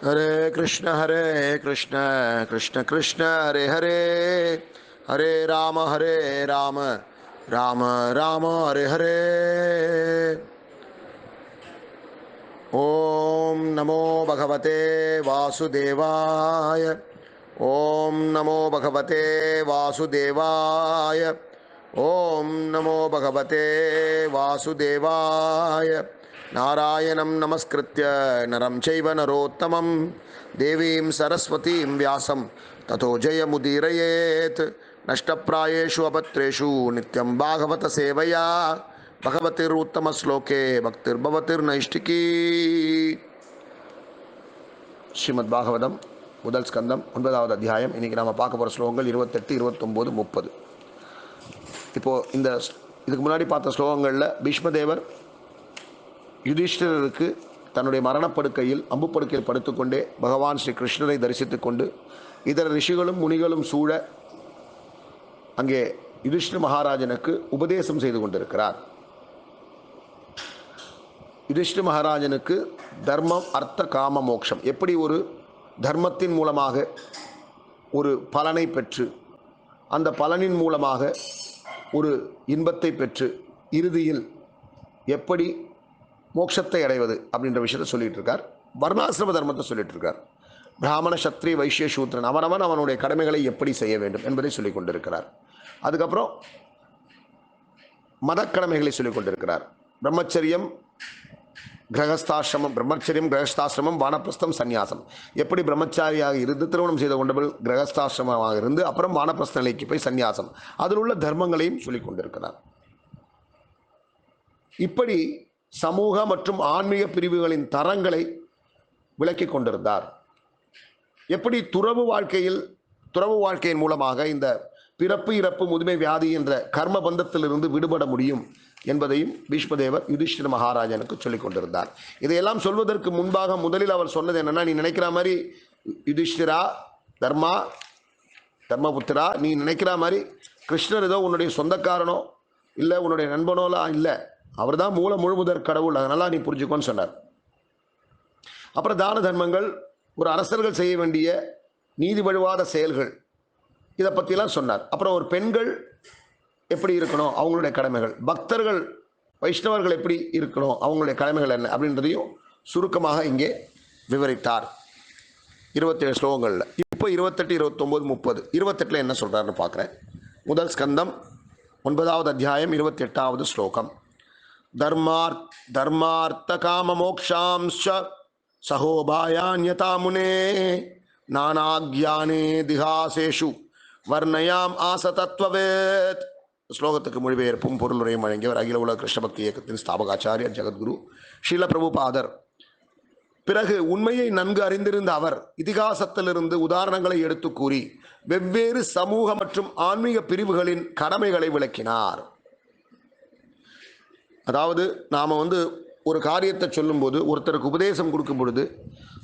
हरे कृष्ण कृष्ण कृष्ण हरे हरे, हरे राम राम राम हरे हरे। ओम नमो भगवते वासुदेवाय, ओम नमो भगवते वासुदेवाय, ओम नमो भगवते वासुदेवाय। नारायणं नमस्कृत्य नरं चैव नरोत्तमं, देवीं सरस्वतीं व्यासं ततो जयमुदीरयेत्। नष्टप्रायेषु अपत्रेषु नित्यं भागवत सेवया, भगवतिरुत्तमश्लोके भक्तिर्भवतिर्नैष्टिकी। ஸ்ரீமத் பாகவதம் முதல் ஸ்கந்தம் 9வது அத்தியாயம். இன்றைக்கி நம்ம பார்க்க போகிற ஸ்லோகங்கள் 28, 29, 30. இப்போது இதுக்கு முன்னாடி பார்த்த ஸ்லோகங்களில் பீஷ்மதேவர் யுதிஷ்டிரருக்கு தன்னுடைய மரணப்படுக்கையில் அம்புப்படுக்கையில் படுத்துக்கொண்டே பகவான் ஸ்ரீ கிருஷ்ணரை தரிசித்து கொண்டு இதர ரிஷிகளும் முனிகளும் சூழ அங்கே யுதிஷ்டிர மகாராஜனுக்கு உபதேசம் செய்து கொண்டிருக்கிறார். யுதிஷ்டிர மகாராஜனுக்கு தர்மம் அர்த்த காம மோட்சம், எப்படி ஒரு தர்மத்தின் மூலமாக ஒரு பலனை பெற்று அந்த பலனின் மூலமாக ஒரு இன்பத்தை பெற்று இறுதியில் எப்படி மோட்சத்தை அடைவது அப்படின்ற விஷயத்தை சொல்லிகிட்டு இருக்கார். வர்ணாசிரம தர்மத்தை சொல்லிட்டு இருக்கார். பிராமண சத்ரிய வைஷ்ய சூத்திரன் அவனவன் அவனுடைய கடமைகளை எப்படி செய்ய வேண்டும் என்பதை சொல்லிக் கொண்டிருக்கிறார். அதுக்கப்புறம் மதக்கடமைகளை சொல்லிக் கொண்டிருக்கிறார். பிரம்மச்சரியம் கிரகஸ்தாசிரமம் வானப்பிரஸ்தம் சந்நியாசம். எப்படி பிரம்மச்சாரியாக இருந்து திருமணம் செய்து கொண்டவர்கள் கிரகஸ்தாசிரமமாக இருந்து அப்புறம் வானப்பிரஸ்த நிலைக்கு போய் சந்நியாசம், அதில் உள்ள தர்மங்களையும் சொல்லிக் கொண்டிருக்கிறார். இப்படி சமூக மற்றும் ஆன்மீக பிரிவுகளின் தரங்களை விளக்கி கொண்டிருந்தார். எப்படி துறவு வாழ்க்கையின் மூலமாக இந்த பிறப்பு இறப்பு முதுமை வியாதி என்ற கர்ம பந்தத்திலிருந்து விடுபட முடியும் என்பதையும் பீஷ்மதேவர் யுதிஷ்டிர மகாராஜனுக்கு சொல்லிக் கொண்டிருந்தார். இதையெல்லாம் சொல்வதற்கு முன்பாக முதலில் அவர் சொன்னது என்னன்னா, நீ நினைக்கிற மாதிரி யுதிஷ்டிரா தர்மபுத்திரா, நீ நினைக்கிற மாதிரி கிருஷ்ணர் ஏதோ உன்னுடைய சொந்தக்காரனோ இல்லை உன்னுடைய நண்பனோலாம் இல்லை, அவர் தான் முழுமுதற் கடவுள், அதனால நீ புரிஞ்சுக்கோன்னு சொன்னார். அப்புறம் தான தர்மங்கள், ஒரு அரசர்கள் செய்ய வேண்டிய நீதி வழுவாத செயல்கள், இதை பற்றிலாம் சொன்னார். அப்புறம் ஒரு பெண்கள் எப்படி இருக்கணும் அவங்களுடைய கடமைகள், பக்தர்கள் வைஷ்ணவர்கள் எப்படி இருக்கணும் அவங்களுடைய கடமைகள் என்ன அப்படின்றதையும் சுருக்கமாக இங்கே விவரித்தார் 27 ஸ்லோகங்களில். இப்போ 28, 29, 30. 28 என்ன சொல்கிறாருன்னு பார்க்குறேன். முதல் ஸ்கந்தம் 9வது அத்தியாயம் 28வது ஸ்லோகம். தர்மார்த்த காம மோக்ஷாம்ச சகோபாயான்யதா முனே நானாக்யானே திஹாசேஷு வர்ணயாம் ஆச தத்வவேத். ஸ்லோகத்துக்கு மொழிபெயர்ப்பும் பொருளுரையும் வழங்கியவர் அகில உலக கிருஷ்ண பக்தி இயக்கத்தின் ஸ்தாபகாச்சாரியர் ஜெகத்குரு ஸ்ரீல பிரபுபாதர். பிறகு உண்மையை நன்கு அறிந்திருந்த அவர் இதிகாசத்திலிருந்து உதாரணங்களை எடுத்து கூறி வெவ்வேறு சமூக மற்றும் ஆன்மீக பிரிவுகளின் கடமைகளை விளக்கினார். அதாவது நாம் ஒரு காரியத்தை சொல்லும்போது, ஒருத்தருக்கு உபதேசம் கொடுக்கும் பொழுது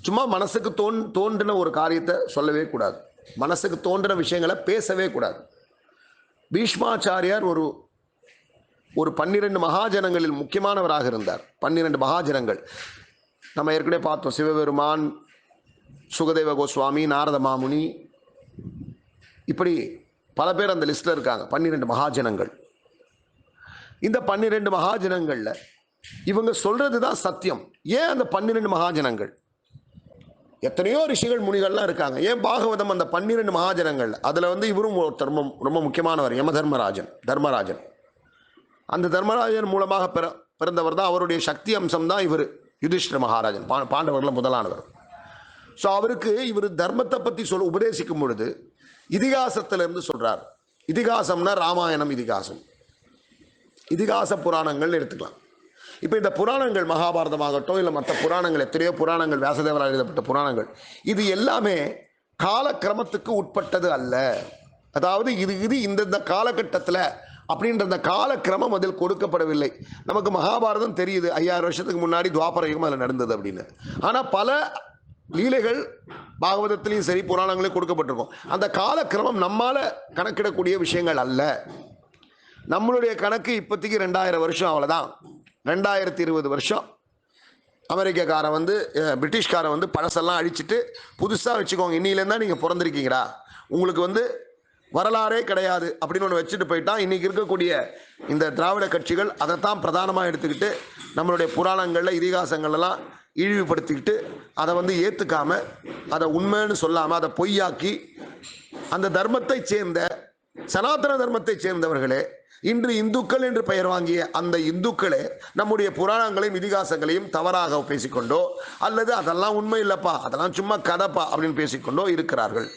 சும்மா மனசுக்கு தோன்றின ஒரு காரியத்தை சொல்லவே கூடாது, மனசுக்கு தோன்றின விஷயங்களை பேசவே கூடாது. பீஷ்மாச்சாரியார் ஒரு 12 மகாஜனங்களில் முக்கியமானவராக இருந்தார். 12 மகாஜனங்கள் நம்ம ஏற்கனவே பார்த்தோம். சிவபெருமான், சுகதேவ கோஸ்வாமி, நாரத மாமுனி, இப்படி பல பேர் அந்த லிஸ்ட்டில் இருக்காங்க. 12 மகாஜனங்கள். இந்த 12 மகாஜனங்களில் இவங்க சொல்றது தான் சத்தியம். ஏன் அந்த 12 மகாஜனங்கள்? எத்தனையோ ரிஷிகள் முனிகள்லாம் இருக்காங்க. ஏன் பாகவதம் அந்த 12 மகாஜனங்கள்? அதில் இவரும் ஒருத்தர் ரொம்ப முக்கியமானவர், தர்மராஜன். அந்த தர்மராஜன் மூலமாக பிறந்தவர் தான், அவருடைய சக்தி அம்சம் தான் இவர் யுதிஷ்டிர மகாராஜன், பாண்டவர்கள் முதலானவர். ஸோ அவருக்கு இவர் தர்மத்தை பற்றி உபதேசிக்கும் பொழுது இதிகாசத்திலிருந்து சொல்றார். இதிகாசம்னா ராமாயணம், இதிகாச புராணங்கள் எடுத்துக்கலாம். இப்போ இந்த புராணங்கள் மகாபாரதமாகட்டும் இல்லை மற்ற புராணங்கள், எத்தனையோ புராணங்கள், வியாசதேவரால் எழுதப்பட்ட புராணங்கள், இது எல்லாமே காலக்கிரமத்துக்கு உட்பட்டது அல்ல. அதாவது இது இந்த காலகட்டத்தில் அப்படின்ற அந்த காலக்கிரமம் அதில் கொடுக்கப்படவில்லை. நமக்கு மகாபாரதம் தெரியுது, 5000 வருஷத்துக்கு முன்னாடி துவாபர யுகம் அதில் நடந்தது அப்படின்னு. ஆனால் பல லீலைகள் பாகவதத்திலையும் சரி புராணங்களையும் கொடுக்கப்பட்டிருக்கும். அந்த காலக்கிரமம் நம்மால் கணக்கிடக்கூடிய விஷயங்கள் அல்ல. நம்மளுடைய கணக்கு இப்போதைக்கு 2000 வருஷம், அவ்வளோதான். 2020 வருஷம் அமெரிக்காக்காரன் வந்து பிரிட்டிஷ்காரன் வந்து பழசெல்லாம் அழிச்சிட்டு புதுசாக வச்சுக்கோங்க, இன்னிலேருந்து தான் நீங்கள் பிறந்திருக்கீங்களா, உங்களுக்கு வந்து வரலாறே கிடையாது அப்படின்னு ஒன்று வச்சுட்டு போயிட்டான். இன்றைக்கி இருக்கக்கூடிய இந்த திராவிட கட்சிகள் அதைத்தான் பிரதானமாக எடுத்துக்கிட்டு நம்மளுடைய புராணங்களில் இதிகாசங்கள்லாம் இழிவுபடுத்திக்கிட்டு அதை வந்து ஏற்றுக்காமல் அதை உண்மைன்னு சொல்லாமல் அதை பொய்யாக்கி அந்த தர்மத்தை சேர்ந்த சனாதன தர்மத்தை சேர்ந்தவர்களே இன்று இந்துக்கள் என்று பெயர் வாங்கிய அந்த இந்துக்களே நம்முடைய புராணங்களையும் இதிகாசங்களையும் தவறாக பேசிக்கொண்டோ அல்லது அதெல்லாம் உண்மை இல்லைப்பா, அதெல்லாம் சும்மா கதைப்பா அப்படின்னு பேசிக்கொண்டோ இருக்கிறார்கள்.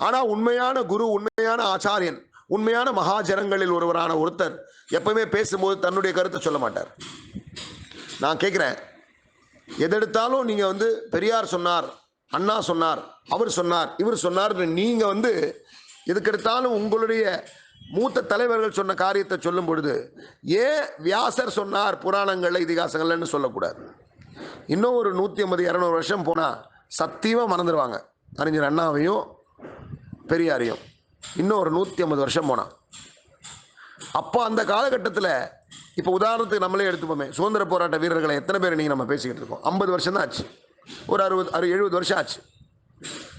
ஆனால் உண்மையான குரு, உண்மையான ஆச்சாரியன், உண்மையான மகாஜனங்களில் ஒருவரான ஒருத்தர் எப்பவுமே பேசும்போது தன்னுடைய கருத்தை சொல்ல மாட்டார். நான் கேட்குறேன், எதெடுத்தாலும் நீங்கள் வந்து பெரியார் சொன்னார், அண்ணா சொன்னார், அவர் சொன்னார், இவர் சொன்னார், நீங்கள் வந்து எதுக்கெடுத்தாலும் உங்களுடைய மூத்த தலைவர்கள் சொன்ன காரியத்தை சொல்லும் பொழுது ஏன் வியாசர் சொன்னார் புராணங்களில் இதிகாசங்கள்னு சொல்லக்கூடாது? இன்னும் ஒரு 150-200 வருஷம் போனால் சத்தியமாக மறந்துடுவாங்க அறிஞர் அண்ணாவையும் பெரியாரையும். இன்னும் ஒரு 150 வருஷம் போனால் அப்போ அந்த காலகட்டத்தில் இப்போ உதாரணத்துக்கு நம்மளே எடுத்துப்போமே, சுதந்திர போராட்ட வீரர்களை எத்தனை பேர் நீங்கள் நம்ம பேசிக்கிட்டு இருக்கோம்? 50 வருஷம் தான் ஆச்சு, ஒரு 60-70 வருஷம் ஆச்சு.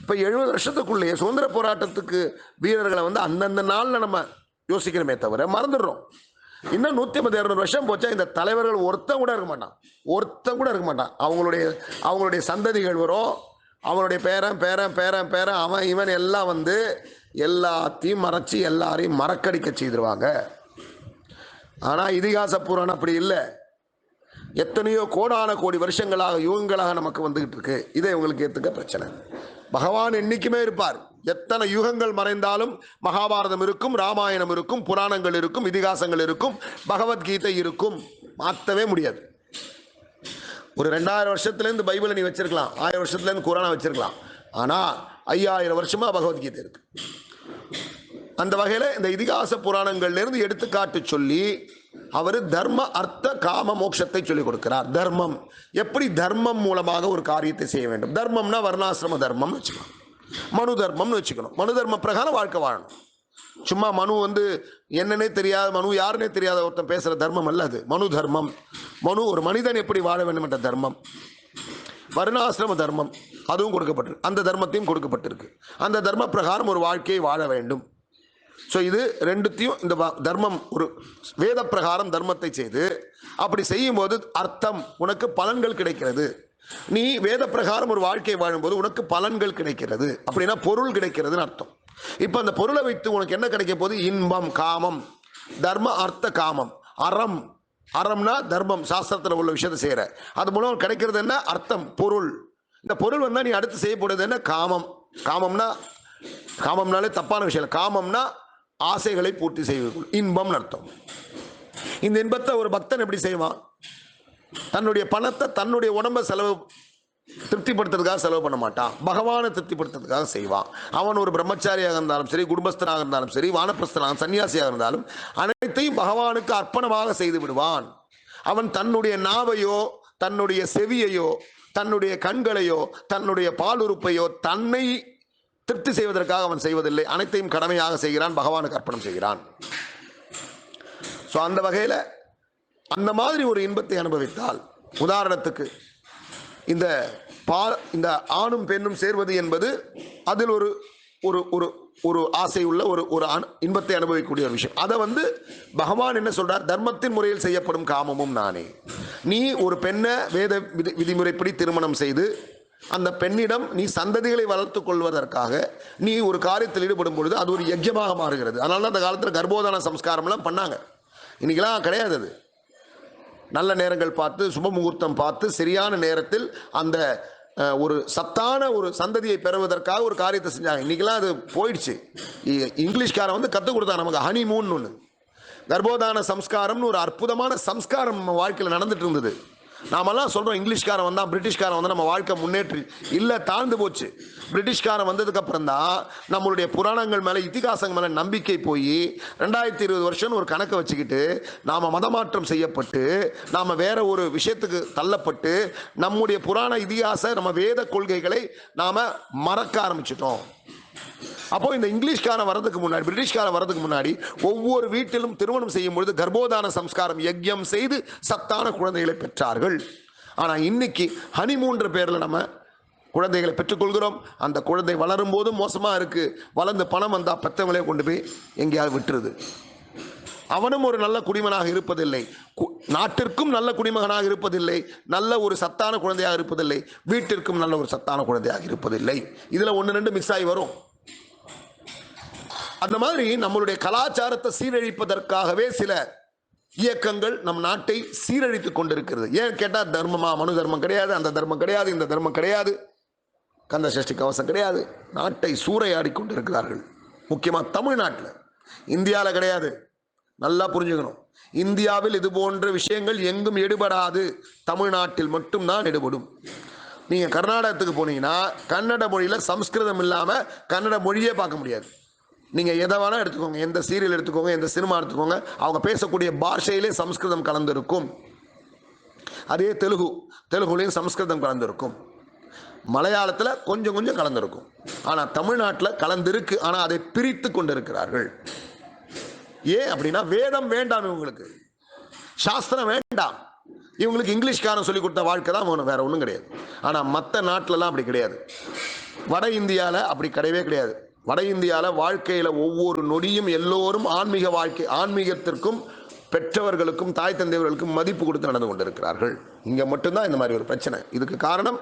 இப்போ 70 வருஷத்துக்குள்ளேயே சுதந்திர போராட்டத்துக்கு வீரர்களை வந்து அந்தந்த நாளில் நம்ம யோசிக்கிறோமே தவிர மறந்துடுறோம். இன்னும் 150-200 வருஷம் போச்சா இந்த தலைவர்கள் ஒருத்தன் கூட இருக்க மாட்டான். அவங்களுடைய சந்ததிகள் வரும், அவனுடைய பேரன் அவன் இவன் எல்லாம் வந்து எல்லாத்தையும் மறைச்சி எல்லாரையும் மறக்கடிக்க செய்திருவாங்க. ஆனால் இதிகாச புராணம் அப்படி இல்லை. எத்தனையோ கோடான கோடி வருஷங்களாக யுகங்களாக நமக்கு வந்துகிட்டு இருக்கு. இதை இவங்களுக்கு ஏற்றுக்க பிரச்சனை. பகவான் என்னைக்குமே இருப்பார். எத்தனை யுகங்கள் மறைந்தாலும் மகாபாரதம் இருக்கும், ராமாயணம் இருக்கும், புராணங்கள் இருக்கும், இதிகாசங்கள் இருக்கும், பகவத்கீதை இருக்கும், மாற்றவே முடியாது. ஒரு 2000 வருஷத்துலேருந்து பைபிளை நீ வச்சிருக்கலாம், 1000 வருஷத்துலேருந்து குரானை வச்சிருக்கலாம், ஆனால் 5000 வருஷமாக பகவத்கீதை இருக்கு. அந்த வகையில் இந்த இதிகாச புராணங்கள்லேருந்து எடுத்துக்காட்டு சொல்லி அவர் தர்ம அர்த்த காம மோட்சத்தை சொல்லிக் கொடுக்கிறார். தர்மம் எப்படி தர்மம் மூலமாக ஒரு காரியத்தை செய்ய வேண்டும். தர்மம்னா வர்ணாசிரம தர்மம்னு வச்சுக்கணும், மனு தர்மம்னு வச்சுக்கணும். மனு தர்ம பிரகாரம் வாழ்க்கை வாழணும். சும்மா மனு வந்து என்னன்னே தெரியாத, மனு யாருன்னே தெரியாத ஒருத்தன் பேசுகிற தர்மம் அல்ல அது. மனு தர்மம், மனு ஒரு மனிதன் எப்படி வாழ வேண்டும் என்ற தர்மம். வர்ணாசிரம தர்மம் அதுவும் கொடுக்கப்பட்டிருக்கு, அந்த தர்மத்தையும் கொடுக்கப்பட்டிருக்கு. அந்த தர்ம பிரகாரம் ஒரு வாழ்க்கையை வாழ வேண்டும். ஸோ இது ரெண்டுத்தையும் இந்த தர்மம் ஒரு வேத பிரகாரம் தர்மத்தை செய்து அப்படி செய்யும்போது அர்த்தம் உனக்கு பலன்கள் கிடைக்கிறது. நீ வேத பிரகாரம் ஒரு வாழ்க்கையை வாழும்போது உனக்கு பலன்கள் கிடைக்கிறது, அப்படின்னா பொருள் கிடைக்கிறதுன்னு அர்த்தம். இப்போ அந்த பொருளை வைத்து உனக்கு என்ன கிடைக்க போகுது? இன்பம், காமம், தர்ம அர்த்த காமம், அறம். அறம்னா தர்மம், சாஸ்திரத்தில் உள்ள விஷயத்தை செய்கிற, அது மூலம் கிடைக்கிறது என்ன? அர்த்தம், பொருள். இந்த பொருள் வந்தால் நீ அடுத்து செய்யப்படுறது என்ன? காமம். காமம்னாலே தப்பான விஷயம் இல்லை. காமம்னா ஆசைகளை பூர்த்தி செய்வது, இன்பம்னு அர்த்தம். இந்த இன்பத்தை ஒரு பக்தன் எப்படி செய்வான்? தன்னுடைய பணத்தை தன்னுடைய உடம்பை திருப்திப்படுத்துறதுக்காக செலவு பண்ண மாட்டான், பகவானை திருப்திப்படுத்துறதுக்காக செய்வான். அவன் ஒரு பிரம்மச்சாரியாக இருந்தாலும் சரி, குடும்பஸ்தனாக இருந்தாலும் சரி, வானப்பிரஸ்தனாக சன்னியாசியாக இருந்தாலும் அனைத்தையும் பகவானுக்கு அர்ப்பணமாக செய்து விடுவான். அவன் தன்னுடைய நாவையோ தன்னுடைய செவியையோ தன்னுடைய கண்களையோ தன்னுடைய பாலுறுப்பையோ தன்னை திருப்தி செய்வதற்காக அவன் செய்வதில்லை, அனைத்தையும் கடமையாக செய்கிறான், பகவானுக்கு அர்ப்பணம் செய்கிறான். ஸோ அந்த வகையில் அந்த மாதிரி ஒரு இன்பத்தை அனுபவித்தால், உதாரணத்துக்கு இந்த ஆணும் பெண்ணும் சேர்வது என்பது அதில் ஒரு ஒரு ஒரு ஒரு ஆசை உள்ள ஒரு இன்பத்தை அனுபவிக்கக்கூடிய ஒரு விஷயம். அதை வந்து பகவான் என்ன சொல்றார்? தர்மத்தின் முறையில் செய்யப்படும் காமமும் நானே. நீ ஒரு பெண்ணை வேத விதிமுறைப்படி திருமணம் செய்து அந்த பெண்ணிடம் நீ சந்ததிகளை வளர்த்து கொள்வதற்காக நீ ஒரு காரியத்தில் ஈடுபடும் பொழுது அது ஒரு யஜ்யமாக மாறுகிறது. அதனால தான் அந்த காலத்தில் கர்ப்போதான சம்ஸ்காரம்லாம் பண்ணாங்க. இன்னைக்கெல்லாம் கிடையாது. அது நல்ல நேரங்கள் பார்த்து, சுப முகூர்த்தம் பார்த்து, சரியான நேரத்தில் அந்த ஒரு சத்தான ஒரு சந்ததியை பெறுவதற்காக ஒரு காரியத்தை செஞ்சாங்க. இன்றைக்கெல்லாம் அது போயிடுச்சு. இங்கிலீஷ்காரன் வந்து கற்றுக் கொடுத்தா நமக்கு ஹனிமூன் ஒன்று. கர்ப்போதான சம்ஸ்காரம்னு ஒரு அற்புதமான சம்ஸ்காரம் நம்ம வாழ்க்கையில் நடந்துட்டு இருந்தது. நாமெல்லாம் சொல்கிறோம் இங்கிலீஷ்காரன் வந்தால், பிரிட்டிஷ்காரன் வந்து நம்ம வாழ்க்கை முன்னேற்றி இல்லை, தாழ்ந்து போச்சு. பிரிட்டிஷ்காரன் வந்ததுக்கப்புறம் தான் நம்மளுடைய புராணங்கள் மேலே, இதிகாசங்கள் மேலே நம்பிக்கை போய் 2020 வருஷம்னு ஒரு கணக்கை வச்சுக்கிட்டு நாம் மதமாற்றம் செய்யப்பட்டு நாம் வேற ஒரு விஷயத்துக்கு தள்ளப்பட்டு நம்முடைய புராண இதிகாச நம்ம வேத கொள்கைகளை நாம் மறக்க ஆரம்பிச்சிட்டோம். அப்போ இந்த இங்கிலீஷ்காரன் வரதுக்கு முன்னாடி, பிரிட்டிஷ்காரன் வரதுக்கு முன்னாடி ஒவ்வொரு வீட்டிலும் திருமணம் செய்யும் பொழுது கர்ப்போதான சம்ஸ்காரம் யஜ்யம் செய்து சத்தான குழந்தைகளை பெற்றார்கள். ஆனால் இன்னைக்கு ஹனிமூன்ற பேரில் நம்ம குழந்தைகளை பெற்றுக்கொள்கிறோம். அந்த குழந்தை வளரும் போதும் மோசமாக இருக்குது. வளர்ந்து பணம் வந்தால் பெற்றவங்களே கொண்டு போய் எங்கேயாவது விட்டுருது. அவனும் ஒரு நல்ல குடிமகனாக இருப்பதில்லை, நாட்டிற்கும் நல்ல குடிமகனாக இருப்பதில்லை, நல்ல ஒரு சத்தான குழந்தையாக இருப்பதில்லை, வீட்டிற்கும் நல்ல ஒரு சத்தான குழந்தையாக இருப்பதில்லை. இதில் 1-2 மிஸ் ஆகி வரும். அந்த மாதிரி நம்மளுடைய கலாச்சாரத்தை சீரழிப்பதற்காகவே சில இயக்கங்கள் நம் நாட்டை சீரழித்து கொண்டிருக்கிறது. ஏன் கேட்டால் தர்மமா, மனு தர்மம் கிடையாது, அந்த தர்மம் கிடையாது, இந்த தர்மம் கிடையாது, கந்த சஷ்டி கவசம் கிடையாது, நாட்டை சூறையாடி கொண்டிருக்கிறார்கள். முக்கியமாக தமிழ்நாட்டில், இந்தியாவில் கிடையாது. நல்லா புரிஞ்சுக்கணும், இந்தியாவில் இது போன்ற விஷயங்கள் எங்கும் எடுபடாது, தமிழ்நாட்டில் மட்டும்தான் எடுபடும். நீங்கள் கர்நாடகத்துக்கு போனீங்கன்னா கன்னட மொழியில் சம்ஸ்கிருதம் இல்லாமல் கன்னட மொழியே பார்க்க முடியாது. நீங்கள் எதை வேணால் எடுத்துக்கோங்க, எந்த சீரியல் எடுத்துக்கோங்க, எந்த சினிமா எடுத்துக்கோங்க, அவங்க பேசக்கூடிய பாஷையிலே சம்ஸ்கிருதம் கலந்திருக்கும். அதே தெலுங்குலேயும் சம்ஸ்கிருதம் கலந்திருக்கும். மலையாளத்தில் கொஞ்சம் கொஞ்சம் கலந்திருக்கும். ஆனால் தமிழ்நாட்டில் கலந்திருக்கு. ஆனால் அதை பிரித்து கொண்டிருக்கிறார்கள். ஏன் அப்படின்னா வேதம் வேண்டாம் இவங்களுக்கு, சாஸ்திரம் வேண்டாம் இவங்களுக்கு. இங்கிலீஷ்காரன் சொல்லி கொடுத்த வாழ்க்கை தான் வேணும், வேற ஒன்றும் கிடையாது. ஆனால் மற்ற நாட்டிலலாம் அப்படி கிடையாது. வட இந்தியாவில் அப்படி கிடையவே கிடையாது. வட இந்தியாவில் வாழ்க்கையில் ஒவ்வொரு நொடியும் எல்லோரும் ஆன்மீக வாழ்க்கை, ஆன்மீகத்திற்கும் பெற்றவர்களுக்கும் தாய் தந்தையர்களுக்கும் மதிப்பு கொடுத்து நடந்து கொண்டிருக்கிறார்கள். இங்கே மட்டும்தான் இந்த மாதிரி ஒரு பிரச்சனை. இதுக்கு காரணம்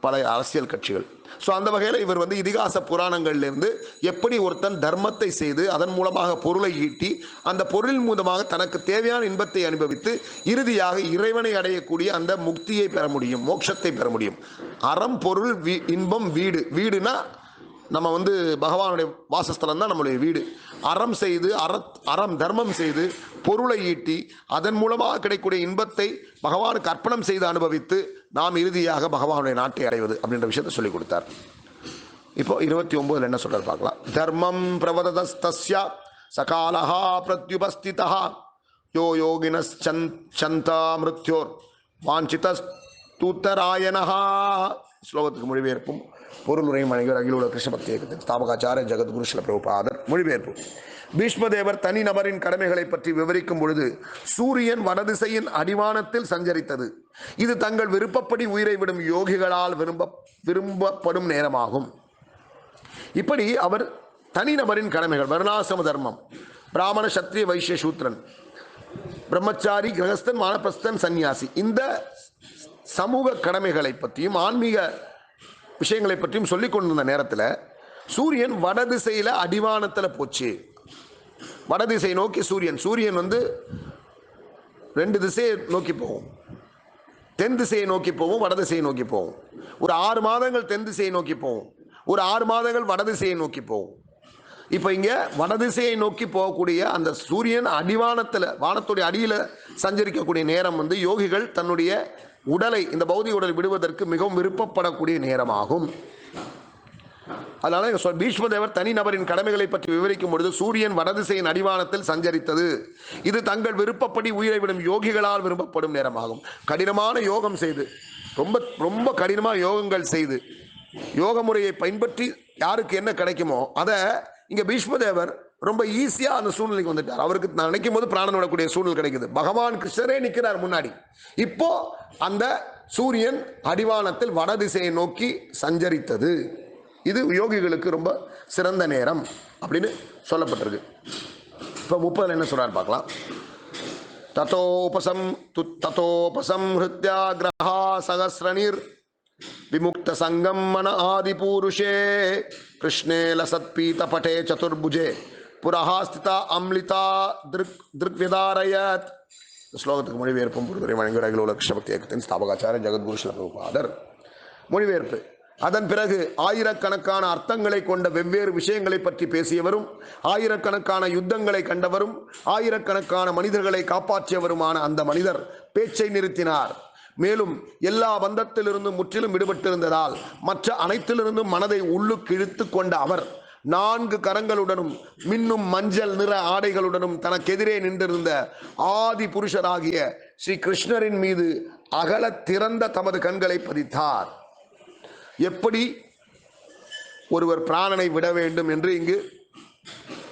பல அரசியல் கட்சிகள். ஸோ அந்த வகையில் இவர் இதிகாச புராணங்கள்லேருந்து எப்படி ஒருத்தன் தர்மத்தை செய்து அதன் மூலமாக பொருளை ஈட்டி அந்த பொருள் மூலமாக தனக்கு தேவையான இன்பத்தை அனுபவித்து இறுதியாக இறைவனை அடையக்கூடிய அந்த முக்தியை பெற முடியும், மோட்சத்தை பெற முடியும். அறம், பொருள், இன்பம், வீடு. வீடுனா நம்ம பகவானுடைய வாசஸ்தலம் தான் நம்மளுடைய வீடு. அறம் செய்து அறம் தர்மம் செய்து பொருளை ஈட்டி அதன் மூலமாக கிடைக்கக்கூடிய இன்பத்தை பகவானுக்கு அர்ப்பணம் செய்து அனுபவித்து நாம் இறுதியாக பகவானுடைய நாட்டை அடைவது அப்படின்ற விஷயத்தை சொல்லிக் கொடுத்தார். இப்போ 29 என்ன சொல்றாரு பார்க்கலாம். தர்மம் பிரவததஸ்தஸ்ய சகாலஹா பிரத்யுபஸ்திதா யோ யோகினஸ் சந்தா மிருத்யோர் வாஞ்சிதஸ்துத்தராயணஹா. ஸ்லோகத்துக்கு மொழிபெயர்ப்பும் பொருளுரையும் அணிவர் அகில உலக கிருஷ்ண பக்தி இயக்கத்தின் ஸ்தாபகாச்சாரிய ஜெகத்குரு ஸ்ரீல பிரபுபாதர். மொழிபெயர்ப்பு. பீஷ்மதேவர் தனி நபரின் கடமைகளை பற்றி விவரிக்கும் பொழுது சூரியன் வடதிசையின் அடிவானத்தில் சஞ்சரித்தது. இது தங்கள் விருப்பப்படி உயிரை விடும் யோகிகளால் விரும்பப்படும் நேரமாகும். இப்படி அவர் தனிநபரின் கடமைகள், வர்ணாசிரம தர்மம், பிராமண, சத்திரிய, வைசிய, சூத்ரன், பிரம்மச்சாரி, கிரகஸ்தன், வானப்பிரஸ்தன், சன்னியாசி, இந்த சமூக கடமைகளை பற்றியும் ஆன்மீக விஷயங்களை பற்றியும் சொல்லிக் கொண்டிருந்த நேரத்தில் சூரியன் வடதிசையில் அடிவானத்தில் போச்சு. வடதிசை நோக்கி சூரியன் 2 திசையை நோக்கி போகும். தென் திசையை நோக்கி போகும், வடதிசையை நோக்கி போகும். ஒரு 6 மாதங்கள் தென் திசையை நோக்கி போகும், ஒரு 6 மாதங்கள் வடதிசையை நோக்கி போகும். இப்போ இங்கே வடதிசையை நோக்கி போகக்கூடிய அந்த சூரியன் அடிவானத்தில், வானத்துடைய அடியில் சஞ்சரிக்கக்கூடிய நேரம் யோகிகள் தன்னுடைய உடலை, இந்த பௌதிக உடலை விடுவதற்கு மிகவும் விருப்பப்படக்கூடிய நேரமாகும். அதனால பீஷ்மதேவர் தனிநபரின் கடமைகளை பற்றி விவரிக்கும் பொழுது சூரியன் வடதிசையின் அடிவானத்தில் சஞ்சரித்தது. இது தங்கள் விருப்பப்படி உயிரை விடும் யோகிகளால் விரும்பப்படும் நேரமாகும். கடினமான யோகம் செய்து, ரொம்ப ரொம்ப கடினமான யோகங்கள் செய்து யோக முறையை பயன்பற்றி யாருக்கு என்ன கிடைக்குமோ அதை இங்கே பீஷ்மதேவர் ரொம்ப ஈஸியாக அந்த சூழ்நிலைக்கு வந்துட்டார். அவருக்கு நான் நினைக்கும் போது பிராணன் விடக்கூடிய சூழ்நிலை கிடைக்குது. பகவான் கிருஷ்ணரே நிற்கிறார் முன்னாடி. இப்போ அந்த சூரியன் அடிவானத்தில் வடதிசையை நோக்கி சஞ்சரித்தது. இது யோகிகளுக்கு ரொம்ப சிறந்த நேரம் அப்படின்னு சொல்லப்பட்டிருக்கு. இப்போ 30 என்ன சொல்றாரு பார்க்கலாம். ததோபசம்ஹிருத்யா கிரஹா சகஸ்ரநீர் விமுக்த சங்கம் மன ஆதி பூருஷே கிருஷ்ணே லசத்பீத பட்டே சதுர்புஜே புரஹா ஸ்திதா அம்லிதா திருக்விதாரயத். ஸ்லோகத்துக்கு மொழிபெயர்ப்பும் பொருளுரை வழங்குகிற அகில உலக கிருஷ்ண பக்தி இயக்கத்தின் ஸ்தாபகாச்சாரிய ஜெகத்குரு ஸ்ரீல பிரபுபாதர். மொழிபெயர்ப்பு. அதன் பிறகு ஆயிரக்கணக்கான அர்த்தங்களை கொண்ட வெவ்வேறு விஷயங்களை பற்றி பேசியவரும், ஆயிரக்கணக்கான யுத்தங்களை கண்டவரும், ஆயிரக்கணக்கான மனிதர்களை காப்பாற்றியவருமான அந்த மனிதர் பேச்சை நிறுத்தினார். மேலும் எல்லா பந்தத்திலிருந்தும் முற்றிலும் விடுபட்டிருந்ததால் மற்ற அனைத்திலிருந்தும் மனதை உள்ளுக்கு இழுத்து கொண்ட அவர் 4 கரங்களுடனும் மின்னும் மஞ்சள் நிற ஆடைகளுடனும் தனக்கெதிரே நின்றிருந்த ஆதி புருஷராகிய ஸ்ரீ கிருஷ்ணரின் மீது அகல திறந்த தமது கண்களை பதித்தார். எப்படி ஒருவர் பிராணனை விட வேண்டும் என்று இங்கு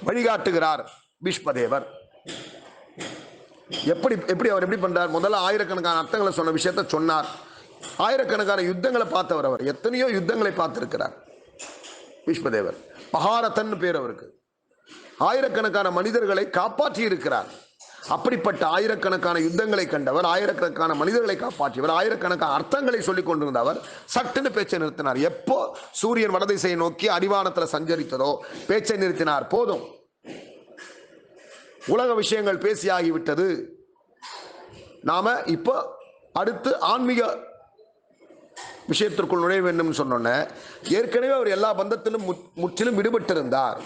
வழிகாட்டுகிறார் பீஷ்மதேவர். எப்படி எப்படி அவர் எப்படி பண்றார்? முதல்ல ஆயிரக்கணக்கான அர்த்தங்களை சொன்ன விஷயத்தை சொன்னார். ஆயிரக்கணக்கான யுத்தங்களை பார்த்தவர். அவர் எத்தனையோ யுத்தங்களை பார்த்திருக்கிறார் பீஷ்மதேவர். பகாரதன் பேர் அவருக்கு. ஆயிரக்கணக்கான மனிதர்களை காப்பாற்றி இருக்கிறார். அப்படிப்பட்ட ஆயிரக்கணக்கான யுத்தங்களை கண்டவர், ஆயிரக்கணக்கான மனிதர்களை காப்பாற்றியவர், ஆயிரக்கணக்கான அர்த்தங்களை சொல்லிக் கொண்டிருந்தவர் சட்டுன்னு பேச்சை நிறுத்தினார். எப்போ சூரியன் வடதிசையை நோக்கி அடிவானத்தில் சஞ்சரித்ததோ பேச்சை நிறுத்தினார். போதும், உலக விஷயங்கள் பேசியாகிவிட்டது. நாம இப்போ அடுத்து ஆன்மீக விஷயத்திற்குள் நுழைய வேண்டும் சொன்னோன்னே, ஏற்கனவே அவர் எல்லா பந்தத்திலும் முற்றிலும் விடுபட்டிருந்தார்.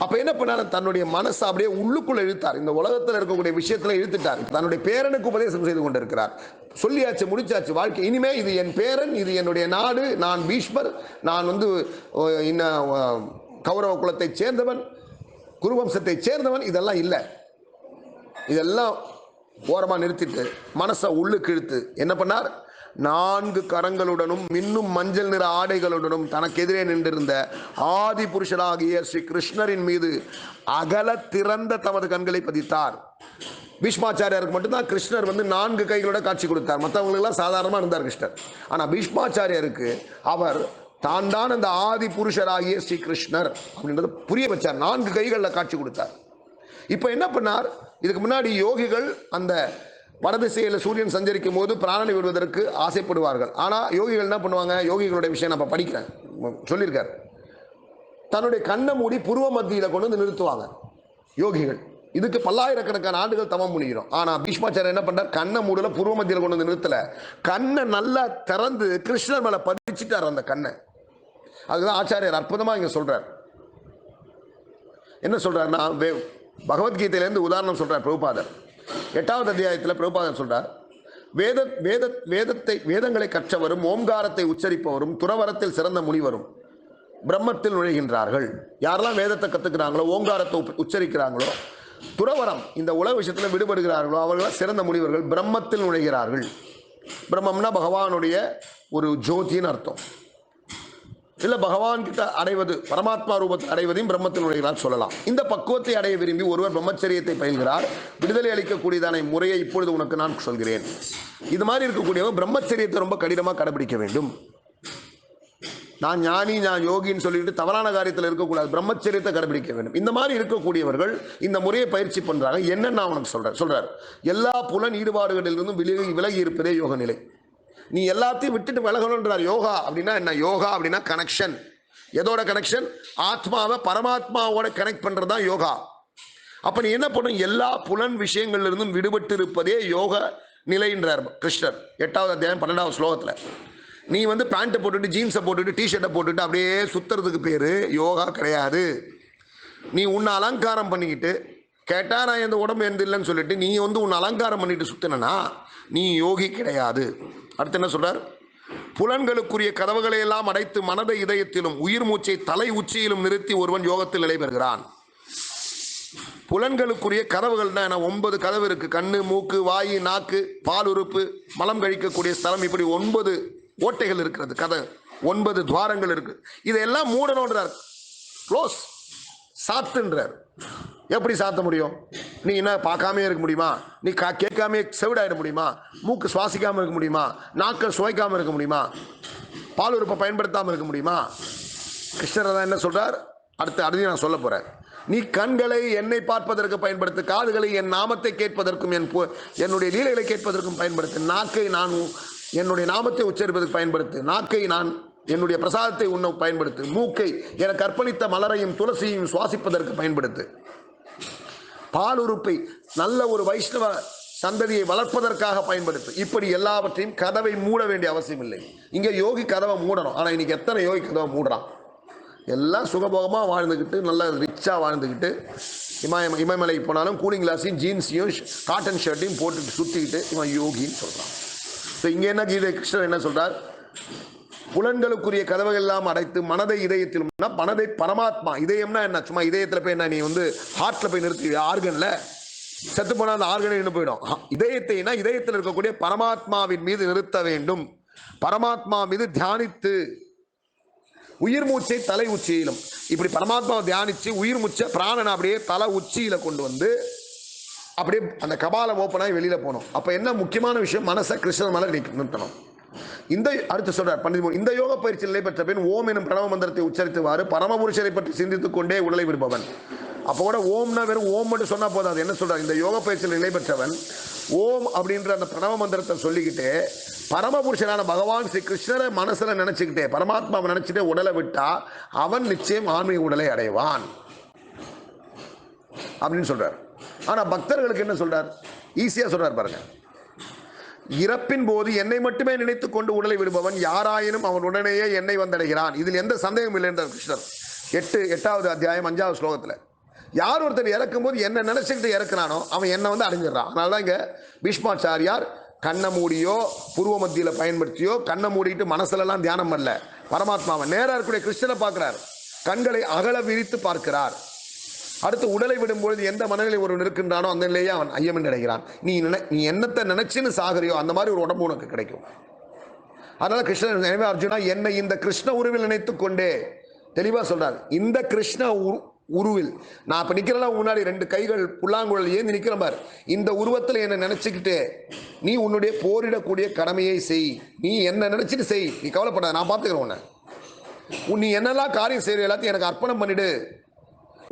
அப்ப என்ன பண்ணார்? தன்னுடைய மனசை அப்படியே உள்ளுக்குள்ள இழுத்தார். இந்த உலகத்தில் இருக்கக்கூடிய விஷயத்துல இழுத்துட்டார். தன்னுடைய பேரனுக்கு உபதேசம் செய்து கொண்டிருக்கிறார். சொல்லியாச்சு, முடிச்சாச்சு வாழ்க்கை. இனிமே இது என் பேரன், இது என்னுடைய நாடு, நான் பீஷ்மர், நான் கௌரவ குலத்தை சேர்ந்தவன், குருவம்சத்தை சேர்ந்தவன், இதெல்லாம் இல்லை. இதெல்லாம் ஓரமா நிறுத்திட்டு மனசை உள்ளுக்கு இழுத்து என்ன பண்ணார்? 4 கரங்களுடனும் மின்னும் மஞ்சள் நிற ஆடைகளுடனும் தனக்கு எதிரே நின்றிருந்த ஆதி புருஷராகிய ஸ்ரீ கிருஷ்ணரின் மீது அகல திறந்த தமது கண்களை பதித்தார். பீஷ்மாச்சாரியாருக்கு மட்டும்தான் கிருஷ்ணர் 4 கைகளோட காட்சி கொடுத்தார். மற்றவங்களுக்கெல்லாம் சாதாரணமாக இருந்தார் கிருஷ்ணர். ஆனால் பீஷ்மாச்சாரியாருக்கு அவர் தான் தான் அந்த ஆதி புருஷராகிய ஸ்ரீ கிருஷ்ணர் அப்படின்றத புரிய வச்சார். 4 கைகளில் காட்சி கொடுத்தார். இப்போ என்ன பண்ணார்? இதுக்கு முன்னாடி யோகிகள் அந்த வடதிசையில் சூரியன் சஞ்சரிக்கும் போது பிராணனை விடுவதற்கு ஆசைப்படுவார்கள். ஆனால் யோகிகள் என்ன பண்ணுவாங்க? யோகிகளுடைய விஷயம் நான் படிக்கிறேன், சொல்லியிருக்கார். தன்னுடைய கண்ணை மூடி புருவ மத்தியில் கொண்டு வந்து நிறுத்துவாங்க யோகிகள். இதுக்கு பல்லாயிரக்கணக்கான ஆண்டுகள் தவம் முடிகிறோம். ஆனால் பீஷ்மாச்சாரியர் என்ன பண்ணார்? கண்ணை மூடல, புருவ மத்தியில் கொண்டு வந்து நிறுத்தல, கண்ணை நல்லா திறந்து கிருஷ்ணர் மேல பதிச்சுட்டார் அந்த கண்ணை. அதுதான் ஆச்சாரியர் அற்புதமா இங்க சொல்றார். என்ன சொல்றாருன்னா, பகவத்கீதையிலேருந்து உதாரணம் சொல்றார் பிரபுபாதர். 8வது அத்தியாயத்தில் பிரபுபாதர் சொல்றார், வேதங்களை கற்றவரும் ஓம்காரத்தை உச்சரிப்பவரும் துறவரத்தில் சிறந்த முனிவரும் பிரம்மத்தில் நுழைகின்றார்கள். யாரெல்லாம் வேதத்தை கத்துக்கிறாங்களோ, ஓங்காரத்தை உச்சரிக்கிறாங்களோ, துறவரம் இந்த உலக விஷயத்தில் விடுபடுகிறார்களோ அவர்கள் சிறந்த முனிவர்கள் பிரம்மத்தில் நுழைகிறார்கள். பிரம்மம்னா பகவானுடைய ஒரு ஜோதின்னு அர்த்தம். இல்லை பகவான் கிட்ட அடைவது, பரமாத்மா ரூபத்தை அடைவதையும் பிரம்மத்தில் நுழைகிறார் சொல்லலாம். இந்த பக்குவத்தை அடைய விரும்பி ஒருவர் பிரம்மச்சரியத்தை பயில்கிறார். விடுதலை அளிக்கக்கூடியதான முறையை இப்பொழுது உனக்கு நான் சொல்கிறேன். இது மாதிரி இருக்கக்கூடியவர் பிரம்மச்சரியத்தை ரொம்ப கடினமாக கடைபிடிக்க வேண்டும். நான் ஞானி, நான் யோகின்னு சொல்லிட்டு தவறான காரியத்தில் இருக்கக்கூடாது, பிரம்மச்சரியத்தை கடைபிடிக்க வேண்டும். இந்த மாதிரி இருக்கக்கூடியவர்கள் இந்த முறையை பயிற்சி பண்றாங்க. என்னன்னு நான் உனக்கு சொல்றார். எல்லா புலன் ஈடுபாடுகளிலிருந்தும் விலகி இருப்பதே யோக நிலை. நீ எல்லாத்தையும் விட்டுட்டு விலகணுன்றார். யோகா அப்படின்னா என்ன? யோகா அப்படின்னா கனெக்ஷன். எதோட கனெக்ஷன்? ஆத்மாவை பரமாத்மாவோட கனெக்ட் பண்றதுதான் யோகா. அப்ப நீ என்ன பண்ணும்? எல்லா புலன் விஷயங்கள்ல இருந்தும் விடுபட்டு இருப்பதே யோக நிலைன்றார் கிருஷ்ணர் 8வது அத்தியாயம் 12வது ஸ்லோகத்துல. நீ பேண்ட்டை போட்டுட்டு, ஜீன்ஸை போட்டுட்டு, டிஷர்ட்டை போட்டுட்டு அப்படியே சுத்துறதுக்கு பேரு யோகா கிடையாது. நீ உன்னை அலங்காரம் பண்ணிக்கிட்டு, கேட்டா நான் எந்த உடம்பு எந்த இல்லைன்னு சொல்லிட்டு நீ உன்னை அலங்காரம் பண்ணிட்டு சுத்தினா நீ யோகி கிடையாது. அடுத்து என்ன சொல்றார்? புலன்களுக்குரிய கதவுகளை எல்லாம் அடைத்து மனதை இதயத்திலும் உயிர் மூச்சை தலை உச்சியிலும் நிறுத்தி ஒருவன் யோகத்தில் நிலை பெறுகிறான். புலன்களுக்குரிய கதவுகள் தான் 9 கதவு இருக்கு. கண்ணு, மூக்கு, வாயு, நாக்கு, பால் உறுப்பு, மலம் கழிக்கக்கூடிய ஸ்தலம், இப்படி 9 ஓட்டைகள் இருக்கிறது. கதை 9 துவாரங்கள் இருக்கு. இதையெல்லாம் மூடணுன்றார். க்ளோஸ், சாத்துன்றார். எப்படி சாத்த முடியும்? நீ என்ன பார்க்காமே இருக்க முடியுமா? நீ கேட்காமே செவிடாயிட முடியுமா? மூக்கு சுவாசிக்காம இருக்க முடியுமா? நாக்க சுவைக்காம இருக்க முடியுமா? பால் உறுப்பை பயன்படுத்தாம இருக்க முடியுமா? கிருஷ்ணர் தான் என்ன சொல்றார்? அடுத்து நான் சொல்ல போறேன். நீ கண்களை என்னை பார்ப்பதற்கு பயன்படுத்து, காதுகளை என் நாமத்தை கேட்பதற்கும் என்னுடைய லீலைகளை கேட்பதற்கும் பயன்படுத்து, நாக்கை நான் என்னுடைய நாமத்தை உச்சரிப்பதற்கு பயன்படுத்து, நாக்கை நான் என்னுடைய பிரசாதத்தை உண்ண பயன்படுத்து, மூக்கை எனக்கு அர்ப்பணித்த மலரையும் துளசியையும் சுவாசிப்பதற்கு பயன்படுத்து, பால் உறுப்பை நல்ல ஒரு வைஷ்ணவ சந்ததியை வளர்ப்பதற்காக பயன்படுத்து. இப்படி எல்லாவற்றையும் கதவை மூட வேண்டிய அவசியம் இல்லை. இங்க யோகி கதவை மூடணும். ஆனா இன்னைக்கு எத்தனை யோகி கதவை மூடுறான்? எல்லாம் சுகபோகமா வாழ்ந்துக்கிட்டு, நல்லா ரிச்சா வாழ்ந்துக்கிட்டு, இமயமலைக்கு போனாலும் கூலிங் கிளாஸையும் ஜீன்ஸையும் காட்டன் ஷர்ட்டையும் போட்டுட்டு சுத்திக்கிட்டு இவன் யோகின்னு சொல்றான். இங்க என்ன கீதை கிருஷ்ணர் என்ன சொல்றார்? புலன்களுக்குரிய கதவுகள் எல்லாம் அடைத்து மனதை இதயத்திலும், மனதை பரமாத்மா, இதயம்னா என்ன? சும்மா இதயத்துல போய் என்ன நீ ஹார்ட்ல போய் நிறுத்தி, ஆர்கன்ல செத்து போனா அந்த ஆர்கன் நின்று போயிடும். இதயத்தைனா இதயத்தில் இருக்கக்கூடிய பரமாத்மாவின் மீது நிறுத்த வேண்டும். பரமாத்மா மீது தியானித்து உயிர் மூச்சை தலை உச்சியிலும், இப்படி பரமாத்மாவை தியானிச்சு உயிர் மூச்சை பிராணனை அப்படியே தலை உச்சியில கொண்டு வந்து அப்படியே அந்த கபாலம் ஓப்பன் ஆகி வெளியில போகணும். அப்ப என்ன முக்கியமான விஷயம், மனசை கிருஷ்ணன் மேல நிறுத்தணும். இந்த அடுத்து சொல்றார் 13 இந்த யோக பயிற்சி நிலை பெற்ற பின் ஓம் எனும் பிரணவ மந்திரத்தை உச்சரித்துவாறு பரமபுருஷரை பற்றி சிந்தித்துக் கொண்டே உடலை விடுபவன். அப்போ கூட ஓம்னா வெறும் ஓம் மட்டும் சொன்னா போதாது. என்ன சொல்றாரு, இந்த யோக பயிற்சியில் நிலை பெற்றவன் ஓம் அப்படின்ற அந்த பிரணவ மந்திரத்தை சொல்லிக்கிட்டே பரமபுருஷனான பகவான் ஸ்ரீ கிருஷ்ணரை மனசுல நினைச்சுக்கிட்டே பரமாத்மாவை நினைச்சுட்டே உடலை விட்டா அவன் நிச்சயம் ஆன்மீக உடலை அடைவான் அப்படின்னு சொல்றார். ஆனா பக்தர்களுக்கு என்ன சொல்றார், ஈஸியா சொல்றார் பாருங்க. இறப்பின் போது என்னை மட்டுமே நினைத்துக் கொண்டு உடலை விடுபவன் யாராயினும் அவன் உடனேயே என்னை வந்தடைகிறான். இதில் எந்த சந்தேகம் இல்லை என்றார் கிருஷ்ணர். 8வது அத்தியாயம் 5வது ஸ்லோகத்தில். யார் ஒருத்தர் இறக்கும் போது என்ன நினைச்சுக்கிட்டு இறக்குறானோ அவன் என்ன வந்து அடைஞ்சிடறான். அதனால தான் இங்க பீஷ்மாச்சாரியார் கண்ணை மூடியோ பூர்வ மத்தியில் பயன்படுத்தியோ கண்ணை மூடிட்டு மனசுலலாம் தியானம் பண்ணல, பரமாத்மாவை நேராக இருக்கக்கூடிய கிருஷ்ணனை பார்க்கிறார், கண்களை அகல விரித்து பார்க்கிறார். அடுத்து உடலை விடும்பொழுது எந்த மனநிலை ஒருவன் இருக்கின்றானோ அந்த நிலையே அவன் ஐயமின்றி அடைகிறான். நீ என்னத்தை நினைச்சுன்னு சாகறியோ அந்த மாதிரி ஒரு உடம்பு உனக்கு கிடைக்கும். அதனால கிருஷ்ணன், எனவே அர்ஜுனா என்னை இந்த கிருஷ்ண உருவில் நினைத்துக் கொண்டே தெளிவா சொல்றாரு. இந்த கிருஷ்ண உருவில் நான் இப்ப நிக்கிறேன் முன்னாடி 2 கைகள் புல்லாங்குழல் ஏந்தி நிக்கிறேன் பார், இந்த உருவத்தில் என்ன நினைச்சுக்கிட்டு நீ உன்னுடைய போரிடக்கூடிய கடமையை செய். நீ என்ன நினைச்சிட்டு செய், நீ கவலைப்படாத, நான் பார்த்துக்கிறேன் உன்னை. நீ என்னெல்லாம் காரியம் செய்யற எல்லாத்தையும் எனக்கு அர்ப்பணம் பண்ணிடு.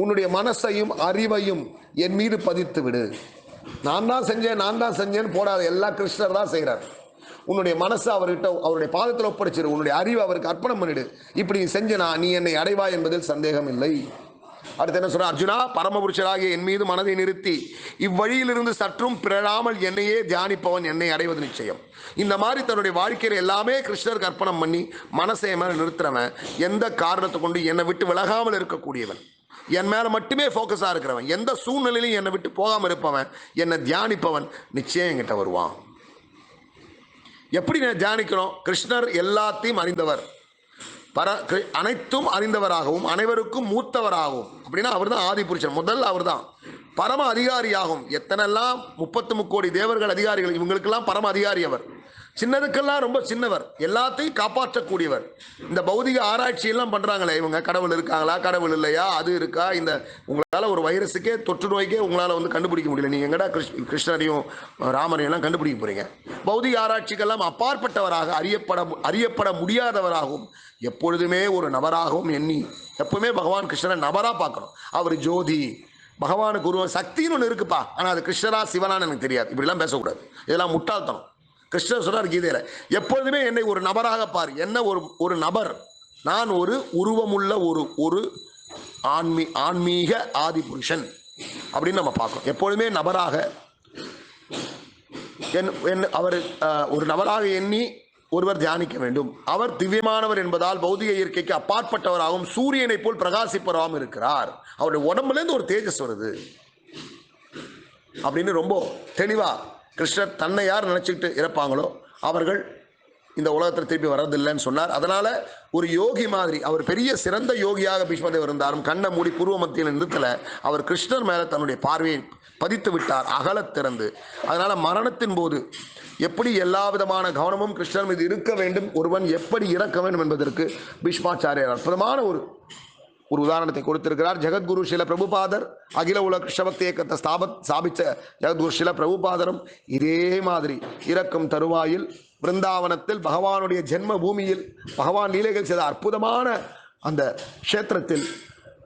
உன்னுடைய மனசையும் அறிவையும் என் மீது பதித்து விடு. நான் தான் செஞ்சேன்னு போடாத, எல்லா கிருஷ்ணர் தான் செய்கிறார். உன்னுடைய மனசை அவர்கிட்ட அவருடைய பாதத்தில் ஒப்படைச்சிரு, உன்னுடைய அறிவை அவருக்கு அர்ப்பணம் பண்ணிடு. இப்படி செஞ்சனா நீ என்னை அடைவாய் என்பதில் சந்தேகம் இல்லை. அடுத்து என்ன சொல்ற, அர்ஜுனா பரமபுருஷராகிய என் மீது மனதை நிறுத்தி இவ்வழியிலிருந்து சற்றும் பிறழாமல் என்னையே தியானிப்பவன் என்னை அடைவது நிச்சயம். இந்த மாதிரி தன்னுடைய வாழ்க்கையில் எல்லாமே கிருஷ்ணருக்கு அர்ப்பணம் பண்ணி மனசை மேல நிறுத்துறவன், எந்த காரணத்தை கொண்டு என்னை விட்டு விலகாமல் இருக்கக்கூடியவன், என் மேல மட்டுமே போக்கஸா இருக்கிறவன், எந்த சூழ்நிலையிலும் என்னை விட்டு போகாமல் இருப்பவன், என்னை தியானிப்பவன் நிச்சயம் என்கிட்ட வருவான். எப்படி நான் தியானிக்கிறோம், கிருஷ்ணர் எல்லாத்தையும் அறிந்தவர், அனைத்தும் அறிந்தவராகவும் அனைவருக்கும் மூத்தவராகவும், அப்படின்னா அவர் தான் ஆதி புருஷன், முதல் அவர் தான் பரம அதிகாரியாகும். எத்தனைலாம் 33 கோடி தேவர்கள் அதிகாரிகள், இவங்களுக்கெல்லாம் பரம அதிகாரி அவர். சின்னதுக்கெல்லாம் ரொம்ப சின்னவர், எல்லாத்தையும் காப்பாற்றக்கூடியவர். இந்த பௌதிக ஆராய்ச்சி எல்லாம் பண்றாங்களே இவங்க, கடவுள் இருக்காங்களா கடவுள் இல்லையா அது இருக்கா, இந்த உங்களால ஒரு வைரஸுக்கே தொற்று நோய்க்கே உங்களால வந்து கண்டுபிடிக்க முடியல, நீங்க எங்கடா கிருஷ்ணரையும் ராமரையும் எல்லாம் கண்டுபிடிக்க போறீங்க. பௌதிக ஆராய்ச்சிக்கெல்லாம் அப்பாற்பட்டவராக அறியப்பட முடியாதவராகவும் எப்பொழுதுமே ஒரு நபராகவும் எண்ணி எப்பவுமே பகவான் கிருஷ்ணரை நபரா பார்க்கணும். அவர் ஜோதி, பகவானுக்கு உருவம் சக்தின்னு ஒன்று இருக்குப்பா, ஆனால் அது கிருஷ்ணரா சிவனான்னு எனக்கு தெரியாது, இப்படிலாம் பேசக்கூடாது, இதெல்லாம் முட்டாள்தனம். கிருஷ்ணர் சொல்றார் கீதையில, எப்பொழுதுமே என்னை ஒரு நபராக பார். என்ன ஒரு நபர், நான் ஒரு உருவமுள்ள ஒரு ஆன்மீக ஆதி புருஷன் அப்படின்னு நம்ம பார்க்கணும். எப்பொழுதுமே நபராக அவர் ஒரு நபராக எண்ணி ஒருவர் தியானிக்க வேண்டும். அவர் திவ்யமானவர் என்பதால் பௌதிக இயற்கைக்கு அப்பாற்பட்டவராகவும் சூரியனை போல் பிரகாசிப்பவராகவும் இருக்கிறார். அவருடைய உடம்புல இருந்து ஒரு தேஜஸ் வருது அப்படின்னு ரொம்ப தெளிவா கிருஷ்ணர் தன்னை யார் நினைச்சுக்கிட்டு இறப்பாங்களோ அவர்கள் இந்த உலகத்தில் திருப்பி வர்றதில்லைன்னு சொன்னார். அதனால ஒரு யோகி மாதிரி, அவர் பெரிய சிறந்த யோகியாக பீஷ்மதேவர் இருந்தாலும் கண்ணை மூடி பூர்வ மத்தியில் நிறுத்தல, அவர் கிருஷ்ணர் மேல தன்னுடைய பார்வையை பதித்து விட்டார், அகலத் திறந்து. அதனால மரணத்தின் போது எப்படி எல்லா விதமான கவனமும் கிருஷ்ணர் மீது இருக்க வேண்டும், ஒருவன் எப்படி இறக்க வேண்டும் என்பதற்கு பீஷ்மாச்சாரியர் அற்புதமான ஒரு உதாரணத்தை கொடுத்திருக்கிறார். ஜெகத்குரு ஸ்ரீல பிரபுபாதர் அகில உலக கிருஷ்ணபக்தி இயக்கத்தை ஸ்தாபித்த ஜெகத்குரு ஸ்ரீல பிரபுபாதரும் இதே மாதிரி இறக்கும் தருவாயில் பிருந்தாவனத்தில் பகவானுடைய ஜென்ம பூமியில் பகவான் லீலைகள் செய்த அற்புதமான அந்த க்ஷேத்திரத்தில்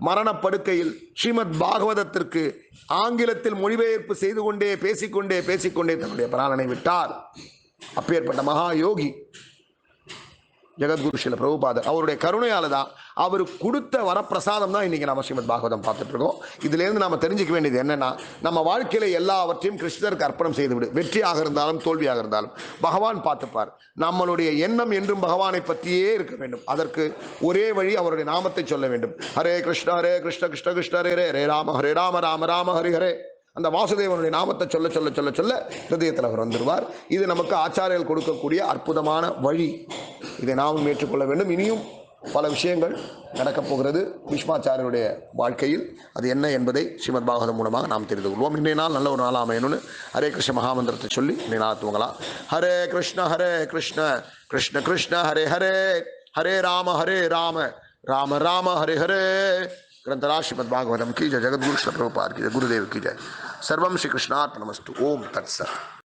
மரணப்படுக்கையில் ஸ்ரீமத் பாகவதத்திற்கு ஆங்கிலத்தில் மொழிபெயர்ப்பு செய்து கொண்டே பேசிக்கொண்டே தன்னுடைய பிராணனை விட்டார். அப்பேற்பட்ட மகா யோகி ஜெகத்குரு ஸ்ரீல பிரபுபாதர். அவருடைய கருணையால தான், அவர் கொடுத்த வரப்பிரசாதம் தான் இன்னைக்கு நம்ம ஸ்ரீமத் பாகவதம் பார்த்துட்டு இருக்கோம். இதுலேருந்து நம்ம தெரிஞ்சுக்க வேண்டியது என்னன்னா, நம்ம வாழ்க்கையில எல்லாவற்றையும் கிருஷ்ணருக்கு அர்ப்பணம் செய்துவிடு. வெற்றியாக இருந்தாலும் தோல்வியாக இருந்தாலும் பகவான் பார்த்துப்பார். நம்மளுடைய எண்ணம் என்றும் பகவானை பற்றியே இருக்க வேண்டும். அதற்கு ஒரே வழி, அவருடைய நாமத்தை சொல்ல வேண்டும். ஹரே கிருஷ்ண கிருஷ்ண கிருஷ்ண ஹரே ஹரே ராம ராம ராம ஹரி ஹரே. அந்த வாசுதேவனுடைய நாமத்தை சொல்ல சொல்ல சொல்ல சொல்ல ஹிருதயத்தில் அவர் வந்துடுவார். இது நமக்கு ஆச்சாரியர்கள் கொடுக்கக்கூடிய அற்புதமான வழி. இதை நாமும் ஏற்றுக்கொள்ள வேண்டும். இனியும் பல விஷயங்கள் நடக்கப் போகிறது பீஷ்மாச்சாரியருடைய வாழ்க்கையில். அது என்ன என்பதை ஸ்ரீமத் பாகவதம் மூலமாக நாம் தெரிந்து கொள்வோம். இன்றைய நாள் நல்ல ஒரு நாள் அமையணும்னு ஹரே கிருஷ்ண மகாமந்திரத்தை சொல்லி இன்றைய நாள் தூங்கலாம். ஹரே கிருஷ்ண கிருஷ்ண கிருஷ்ண ஹரே ஹரே, ஹரே ராம ராம ராம ஹரே ஹரே. ग्रंथराज श्रीमद् भागवतम की जय। जगद्गुरु श्री प्रभुपाद की जय। गुरुदेव की जय। சர்வம் ஸ்ரீ கிருஷ்ணார்ப்பணமஸ்து. ஓம் தத் சத்.